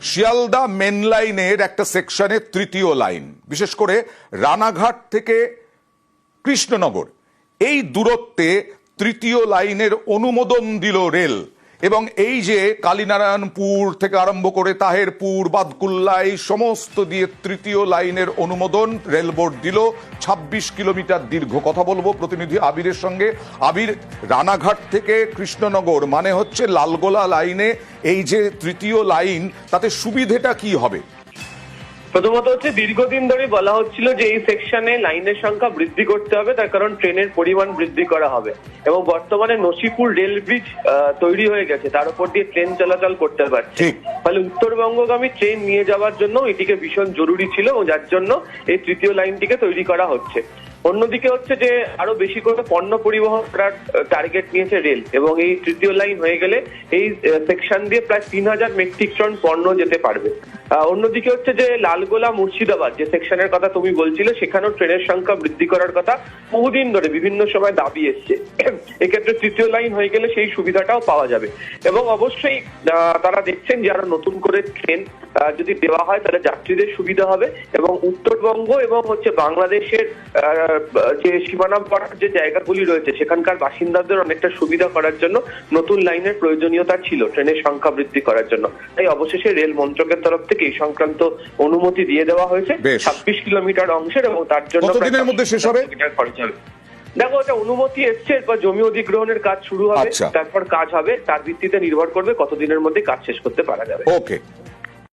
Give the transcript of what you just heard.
Sealdah main লাইনের একটা সেকশনের তৃতীয় লাইন, বিশেষ করে রানাঘাট থেকে কৃষ্ণনগর, এই দূরত্বে তৃতীয় লাইনের অনুমোদন দিল রেল। এবং এই যে কালীনারায়ণপুর থেকে আরম্ভ করে তাহেরপুর, বাদকুল্লা, এই সমস্ত দিয়ে তৃতীয় লাইনের অনুমোদন রেল বোর্ড দিল। ২৬ কিলোমিটার দীর্ঘ। কথা বলবো প্রতিনিধি আবিরের সঙ্গে। আবির, রানাঘাট থেকে কৃষ্ণনগর মানে হচ্ছে লালগোলা লাইনে এই যে তৃতীয় লাইন, তাতে সুবিধেটা কি হবে? প্রথমত হচ্ছে দীর্ঘদিন ধরে বলা হচ্ছিল যে এই সেকশনে লাইনের সংখ্যা বৃদ্ধি করতে হবে, তার কারণ ট্রেনের পরিমাণ বৃদ্ধি করা হবে। এবং বর্তমানে নসিপুর রেল ব্রিজ তৈরি হয়ে গেছে, তার উপর দিয়ে ট্রেন চলাচল করতে পারছে। ফলে উত্তরবঙ্গগামী ট্রেন নিয়ে যাওয়ার জন্য এটিকে ভীষণ জরুরি ছিল, ও যার জন্য এই তৃতীয় লাইনটিকে তৈরি করা হচ্ছে। অন্যদিকে হচ্ছে যে আরো বেশি করে পণ্য পরিবহন করার টার্গেট নিয়েছে রেল, এবং এই তৃতীয় লাইন হয়ে গেলে এই সেকশন দিয়ে প্রায় ৩,০০০ মেট্রিক টন পণ্য যেতে পারবে। অন্যদিকে হচ্ছে যে লালগোলা মুর্শিদাবাদ যে সেকশনের কথা তুমি বলছিলে, সেখানেও ট্রেনের সংখ্যা বৃদ্ধি করার কথা বহুদিন ধরে বিভিন্ন সময় দাবি এসছে। এক্ষেত্রে তৃতীয় লাইন হয়ে গেলে সেই সুবিধাটাও পাওয়া যাবে। এবং অবশ্যই তারা দেখছেন যে আরো নতুন করে ট্রেন যদি দেওয়া হয় তাহলে যাত্রীদের সুবিধা হবে, এবং উত্তরবঙ্গ এবং হচ্ছে বাংলাদেশের যে সীমানা পাড়ার যে জায়গাগুলি রয়েছে সেখানকার বাসিন্দাদের অনেকটা সুবিধা করার জন্য নতুন লাইনের প্রয়োজনীয়তা ছিল ট্রেনের সংখ্যা বৃদ্ধি করার জন্য। তাই অবশেষে রেল মন্ত্রকের তরফ থেকে এই সংক্রান্ত অনুমতি দিয়ে দেওয়া হয়েছে ২৬ কিলোমিটার অংশের, এবং তার জন্য কতদিনের মধ্যে শেষ হবে? খরচ হবে। দেখো, এটা অনুমতি এসছে, এরপর জমি অধিগ্রহণের কাজ শুরু হবে, তারপর কাজ হবে, তার ভিত্তিতে নির্ভর করবে কতদিনের মধ্যে কাজ শেষ করতে পারা যাবে। ওকে।